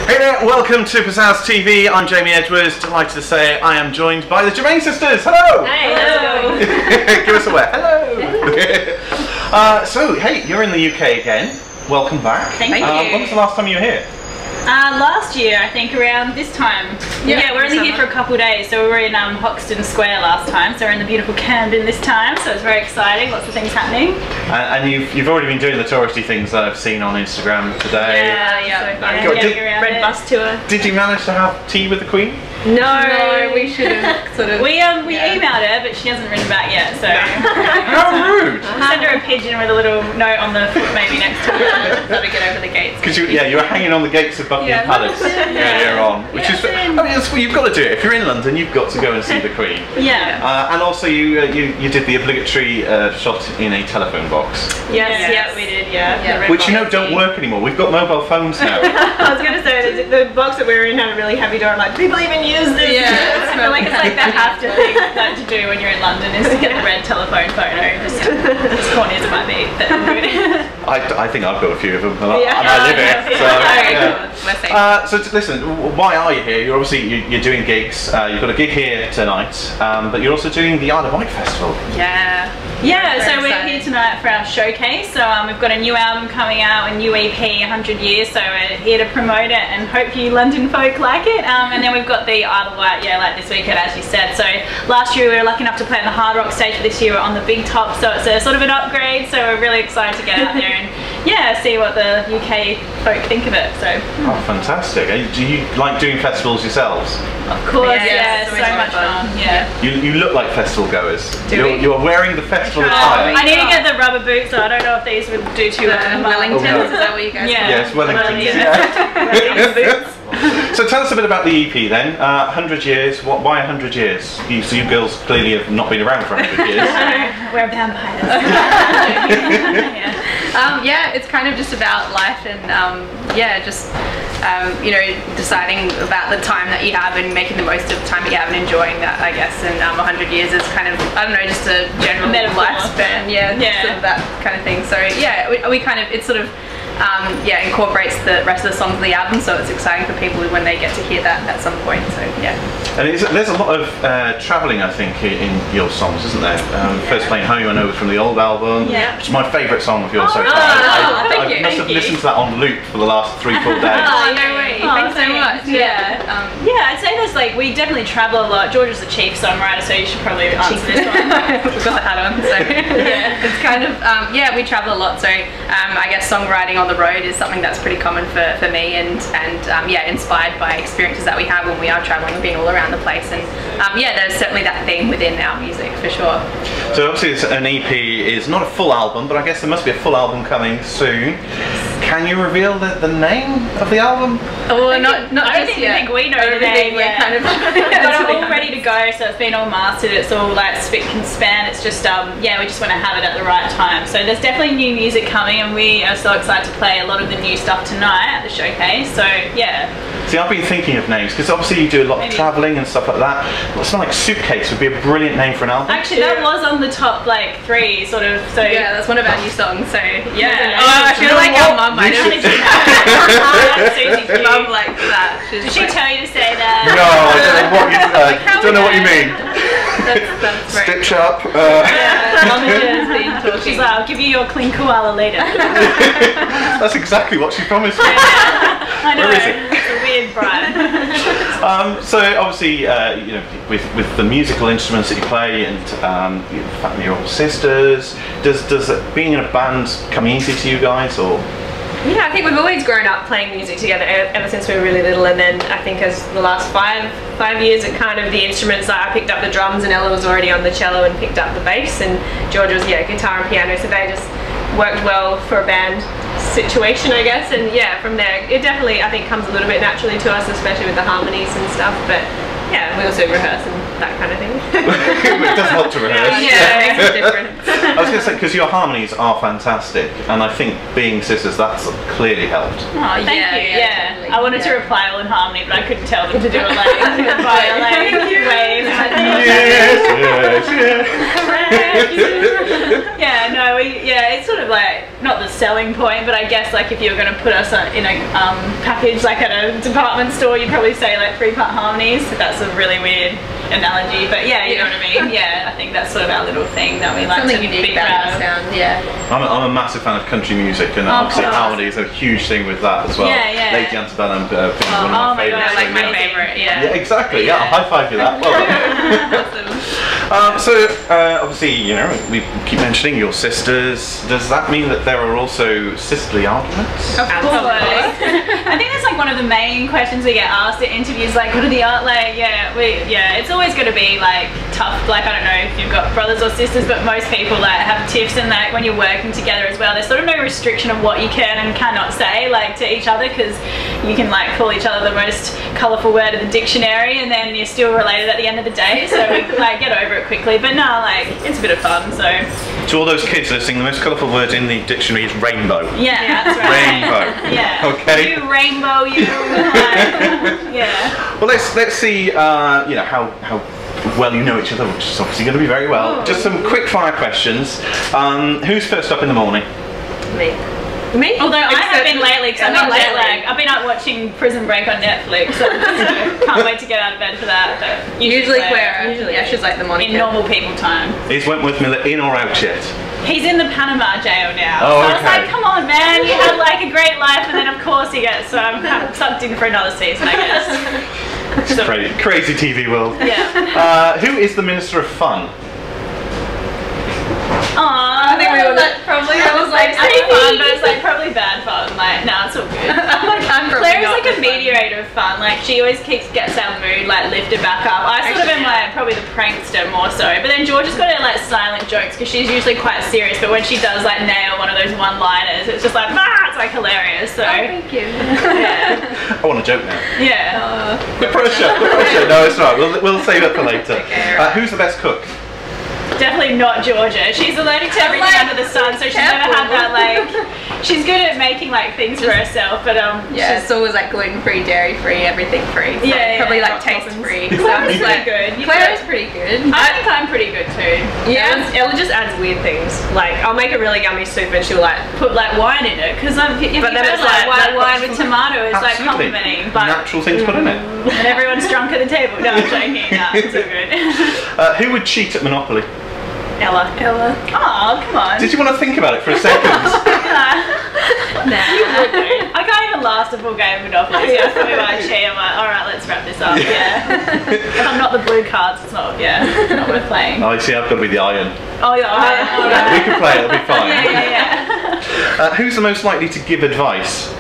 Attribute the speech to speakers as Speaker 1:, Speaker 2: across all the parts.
Speaker 1: Hey there, welcome to Pizzazz TV. I'm Jamie Edwards. Delighted to say I am joined by the Germein sisters. Hello!
Speaker 2: Hey, hello!
Speaker 1: Give us a wave. Hello! So, hey, you're in the UK again. Welcome back.
Speaker 2: Thank you.
Speaker 1: When was the last time you were here?
Speaker 2: Last year, I think around this time. Yeah, we're only here for a couple of days. So we were in Hoxton Square last time, so we're in the beautiful Camden this time, so it's very exciting, lots of things happening.
Speaker 1: And you've already been doing the touristy things that I've seen on Instagram today.
Speaker 2: Yeah, so fun. Red bus tour.
Speaker 1: Did you manage to have tea with the Queen?
Speaker 2: No, we should have sort of. We emailed her, but she hasn't written back yet. So
Speaker 1: how rude!
Speaker 2: Send her a pigeon with a little note on the foot, maybe next to her, so we get over the gates.
Speaker 1: Because you were hanging on the gates of Buckingham Palace earlier on, which is. I mean, that's what you've got to do. If you're in London, you've got to go and see the Queen.
Speaker 2: Yeah.
Speaker 1: And also, you did the obligatory shot in a telephone box.
Speaker 2: Yes, we did. Yeah.
Speaker 1: Which don't work anymore. We've got mobile phones now.
Speaker 3: I was going to say the box that we were in had a really heavy door. I'm like, people even use this?
Speaker 2: Yeah, it's like the after thing that to do when you're in London is to get the red telephone photo. Just as corny as it might be.
Speaker 1: I think I've got a few of them, and I live here. So listen, why are you here? You're obviously you're doing gigs. You've got a gig here tonight, but you're also doing the Isle of Wight Festival.
Speaker 2: Yeah, so we're here tonight for our showcase. So we've got a new album coming out, a new EP, 100 Years. So we're here to promote it and hope you London folk like it. And then we've got the Isle of Wight, like this weekend, as you said. So last year we were lucky enough to play on the Hard Rock stage, but this year we're on the Big Top. So it's a sort of an upgrade. So we're really excited to get out there and see what the UK folk think of it. So. Oh,
Speaker 1: fantastic! Do you like doing festivals yourselves?
Speaker 2: Of course, so much fun.
Speaker 1: You look like festival goers. You're wearing the festival attire.
Speaker 2: I need to get the rubber boots, so I don't know if these would do too well.
Speaker 3: Wellingtons, is that what you guys
Speaker 1: Yes, Wellingtons. So tell us a bit about the EP then. 100 years. Why 100 years? So you girls clearly have not been around for 100 years.
Speaker 2: We're vampires.
Speaker 3: It's kind of just about life and deciding about the time that you have and making the most of the time you have and enjoying that, I guess. And 100 years is kind of, I don't know, just a general lifespan. Sort of that kind of thing. So we kind of, it's sort of incorporates the rest of the songs of the album, so it's exciting for people when they get to hear that at some point. So
Speaker 1: and there's a lot of travelling, I think, in your songs, isn't there? First Plane Home, I know, was from the old album, which is my favourite song of yours so far. I must have listened to that on loop for the last 3-4 days.
Speaker 3: Oh, no way! Thanks so much.
Speaker 2: I'd say there's we definitely travel a lot. Georgia's the chief songwriter, so you should probably answer this one.
Speaker 3: We've got the hat on, so it's kind of we travel a lot. So I guess songwriting on the road is something that's pretty common for me, and inspired by experiences that we have when we are traveling and being all around the place. And there's certainly that theme within our music for sure.
Speaker 1: So obviously it's an EP is not a full album, but I guess there must be a full album coming soon. Can you reveal the name of the album?
Speaker 2: Oh, not I don't even think we know the name yet. Kind of we've got it all ready to go, so it's been all mastered. It's all spick and span. It's just we just want to have it at the right time. So there's definitely new music coming, and we are so excited to play a lot of the new stuff tonight at the showcase. So
Speaker 1: See, I've been thinking of names because obviously you do a lot of travelling and stuff like that. Something like Suitcase would be a brilliant name for an album.
Speaker 2: Actually, that was on the top 3 sort of. So
Speaker 3: that's one of our new songs. So
Speaker 2: I feel like our mum might have.
Speaker 3: Mum like that.
Speaker 2: Did she tell you to say that?
Speaker 1: No, I don't know what you mean.
Speaker 3: That's right.
Speaker 1: Stitch up.
Speaker 2: She's like, I'll give you your clean koala later.
Speaker 1: That's exactly what she promised me.
Speaker 2: I know.
Speaker 1: Where is it?
Speaker 2: It's a weird bribe.
Speaker 1: So obviously, with the musical instruments that you play and the fact that you're all sisters, does being in a band come easy to you guys, or?
Speaker 3: Yeah, I think we've always grown up playing music together ever since we were really little, and then I think as the last five years, it kind of the instruments, I picked up the drums and Ella was already on the cello and picked up the bass, and Georgia was guitar and piano, so they just worked well for a band situation, I guess. And from there it definitely, I think, comes a little bit naturally to us, especially with the harmonies and stuff, but we also rehearse and that kind of thing.
Speaker 1: It does help to rehearse.
Speaker 3: Yeah, it makes a difference.
Speaker 1: I was going to say, because your harmonies are fantastic, and I think being sisters, that's clearly helped.
Speaker 2: Oh, thank you. Yeah, totally. I wanted to reply all in harmony, but I couldn't tell them to do it like violin waves. Yeah, no, it's sort of like not the selling point, but I guess like if you were going to put us in a package like at a department store, you'd probably say like 3-part harmonies. That's a really weird analogy, but yeah, you know what I mean. Yeah, I think that's sort of our little thing that we like to be proud of.
Speaker 3: Sound, yeah.
Speaker 1: I'm a massive fan of country music, and obviously harmony is a huge thing with that as well.
Speaker 2: Yeah.
Speaker 1: Lady Antebellum being one of my favourites.
Speaker 3: Like my favourite. Yeah.
Speaker 1: Exactly. Yeah, I'll high five you that. Well done. So obviously, you know, we keep mentioning your sisters. Does that mean that there are also sisterly arguments?
Speaker 2: Of course. I think that's like one of the main questions we get asked at interviews, like what are the art like? It's always going to be like tough. Like I don't know if you've got brothers or sisters, but most people like have tiffs, and like when you're working together as well, there's sort of no restriction of what you can and cannot say like to each other, because you can like call each other the most colourful word in the dictionary, and then you're still related at the end of the day. So we like get over it quickly. But no, like it's a bit of fun. So
Speaker 1: to all those kids listening, the most colourful word in the dictionary is rainbow.
Speaker 2: Yeah, that's right.
Speaker 1: Rainbow.
Speaker 2: Yeah.
Speaker 1: Okay.
Speaker 2: You rainbow, you. Yeah.
Speaker 1: Well, let's see. You know how well you know each other, which is obviously going to be very well.
Speaker 3: Oh.
Speaker 1: Just some quick fire questions. Who's first up in the morning?
Speaker 3: Me?
Speaker 2: Although I have been lately, because I'm jet lag. I've been out watching Prison Break on Netflix, so can't wait to get out of bed for that. But
Speaker 3: usually Clara. Yeah, she's like the morning.
Speaker 2: In normal people time.
Speaker 1: Is Wentworth Miller in or out yet?
Speaker 2: He's in the Panama jail now.
Speaker 1: Oh,
Speaker 2: so I was like, come on, man, you had like a great life, and then of course you get sucked in for another season, I guess.
Speaker 1: It's crazy TV world.
Speaker 2: Yeah.
Speaker 1: Who is the Minister of Fun?
Speaker 2: Aww,
Speaker 3: I think we were probably.
Speaker 2: I was like, pretty fun, but it's like probably bad fun. Like, no, it's all good. Clara's like a mediator of fun. Like, she always gets our mood like lifted back up. I sort of am like probably the prankster more so. But then Georgia's got her like silent jokes, because she's usually quite serious. But when she does like nail one of those one-liners, it's just like it's like hilarious. So.
Speaker 3: Thank you.
Speaker 2: Yeah.
Speaker 1: I want a joke now.
Speaker 2: Yeah.
Speaker 1: The pressure. No, it's right. We'll save it for later.
Speaker 3: Okay, right.
Speaker 1: Who's the best cook?
Speaker 2: Definitely not Georgia. She's allergic to everything under the sun, so she's never had that like. She's good at making like things for herself, but
Speaker 3: yeah, it's always like gluten-free, dairy-free, everything-free. So probably like taste-free. So I'm just like
Speaker 2: good.
Speaker 3: Clara's pretty good.
Speaker 2: I think I'm pretty good too.
Speaker 4: Yeah, Ella just adds weird things. Like I'll make a really yummy soup and she'll like
Speaker 2: put like wine in it, because but then it's like white wine with tomato is like complimenting, but
Speaker 1: natural things put in it.
Speaker 2: And everyone's drunk at the table. No, I'm joking. No, it's so good.
Speaker 1: Who would cheat at Monopoly?
Speaker 2: Ella. Oh, come on.
Speaker 1: Did you want to think about it for a second?
Speaker 2: Nah. I can't even last a full game of Monopoly, so I probably might cheat. I'm like, alright, let's wrap this up. Yeah. If I'm not the blue cards, it's not worth playing.
Speaker 1: Oh, you see, I've got to be the iron.
Speaker 2: Oh, yeah.
Speaker 1: Yeah, we can play it, it'll be fine.
Speaker 2: Yeah.
Speaker 1: Who's the most likely to give advice?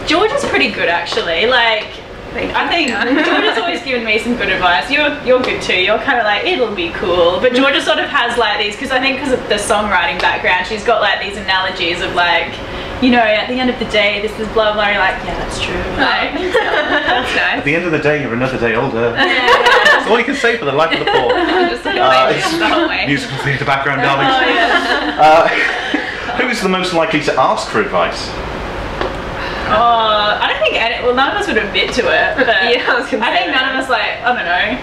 Speaker 2: Georgia's pretty good, actually. Like, I think Georgia's always given me some good advice. You're good too. You're kind of like, it'll be cool. But Georgia sort of has like these, because I think because of the songwriting background, she's got like these analogies of like, you know, at the end of the day, this is blah blah. You're like, yeah, that's true. Like, that's nice.
Speaker 1: At the end of the day, you're another day older.
Speaker 2: Yeah.
Speaker 1: That's all you can say for the life of the poor.
Speaker 3: Just like the whole way.
Speaker 1: Musical theatre background, darling.
Speaker 2: Oh, yeah.
Speaker 1: Who's the most likely to ask for advice?
Speaker 2: Oh, I don't think none of us would admit to it, but
Speaker 4: yeah, I
Speaker 2: think none of us like, I don't know.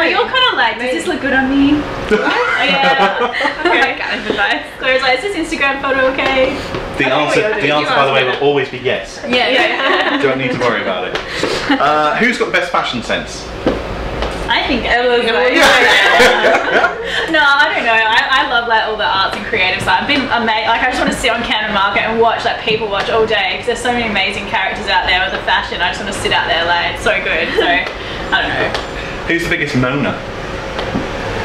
Speaker 2: You're kind of like, does this look good on me? Yeah. Okay. Kind of advice. Clara's like, is this Instagram photo okay?
Speaker 1: The answer, by the way, will always be yes.
Speaker 2: Yeah.
Speaker 1: Don't need to worry about it. Who's got best fashion sense?
Speaker 2: I think Ella's like, no, I don't know. I love like all the arts and creative side. I just want to sit on Cannon Market and watch, like people watch all day, because there's so many amazing characters out there with the fashion. I just want to sit out there, like it's so good. So I don't know.
Speaker 1: Who's the biggest moaner?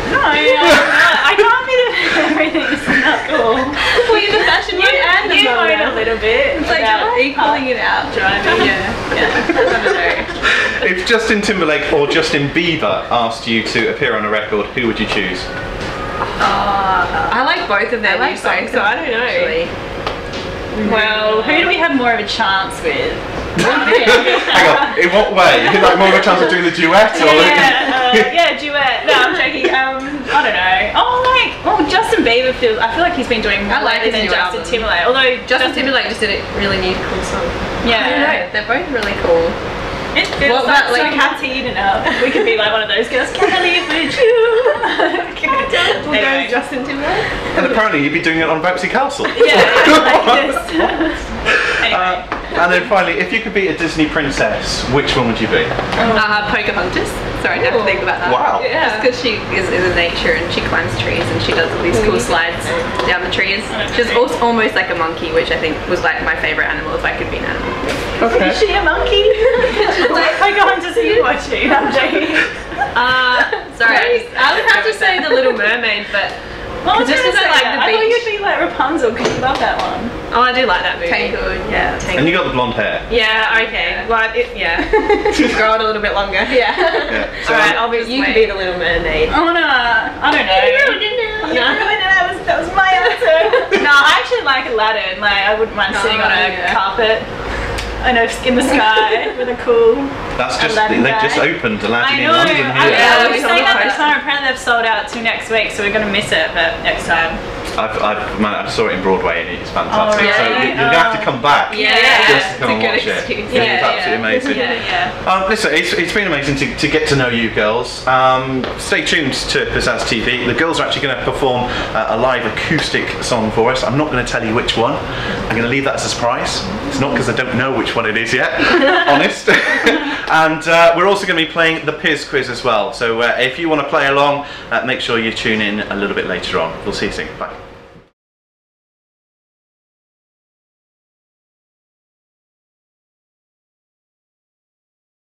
Speaker 2: No, I can't be everything's not cool.
Speaker 3: Well, you're the fashion one and the
Speaker 2: moan a little bit.
Speaker 3: It's like equaling it out.
Speaker 2: Driving, yeah.
Speaker 1: If Justin Timberlake or Justin Bieber asked you to appear on a record, who would you choose?
Speaker 3: I like both of their new songs, so I don't know.
Speaker 2: Well, who do we have more of a chance with?
Speaker 1: Hang on, in what way? Like more of a chance of doing the duet? Or
Speaker 2: yeah, duet. No, I'm joking. I don't know. Justin Bieber I feel like he's been doing more lately than Justin Timberlake. Although
Speaker 3: Justin Timberlake just did a really new cool song.
Speaker 2: Yeah,
Speaker 3: I don't know, they're both really cool.
Speaker 2: It feels like cat's eating up. We could be like one of those girls. Can I live with you?
Speaker 3: We'll go with Justin Timberlake.
Speaker 1: And apparently you'd be doing it on Bouncy Castle.
Speaker 2: Yeah, like this. Anyway.
Speaker 1: And then finally, if you could be a Disney princess, which one would you be?
Speaker 3: Pocahontas. Sorry, I have to think about that.
Speaker 1: Wow.
Speaker 3: Yeah. Just because she is in nature and she climbs trees and she does all these cool slides down the trees. She's almost like a monkey, which I think was like my favourite animal if I could be an animal.
Speaker 2: Okay. Is she a monkey? Like, Pocahontas, are you watching? I'm joking.
Speaker 3: Sorry, I would have to say The Little Mermaid, but just because I like the beach.
Speaker 2: I thought you'd be like Rapunzel because you love that one.
Speaker 3: Oh, I do like that movie. Tangled, yeah.
Speaker 1: And you got the blonde hair.
Speaker 3: Yeah, okay. Well, yeah. Grow it a little bit longer. Yeah.
Speaker 1: So
Speaker 3: alright, obviously. You could be the Little Mermaid.
Speaker 2: Oh no, I don't know. That was my answer. No, I actually like Aladdin. Like, I wouldn't mind sitting on a carpet. I know, in the sky with a cool.
Speaker 1: That's just
Speaker 2: Aladdin
Speaker 1: they just opened Aladdin in
Speaker 2: London
Speaker 1: here.
Speaker 2: I was saying at the time. Apparently they've sold out till next week, so we're gonna miss it. But next time.
Speaker 1: I saw it in Broadway and it's fantastic.
Speaker 2: Oh, really?
Speaker 1: So you're gonna have to come back just to come and watch it.
Speaker 3: Yeah,
Speaker 1: it's absolutely amazing. Listen, it's been amazing to get to know you girls. Stay tuned to Pizzazz TV. The girls are actually going to perform a live acoustic song for us. I'm not going to tell you which one. I'm going to leave that as a surprise. It's not because I don't know which one it is yet, honest. And we're also going to be playing the Pizz quiz as well. So if you want to play along, make sure you tune in a little bit later on. We'll see you soon. Bye.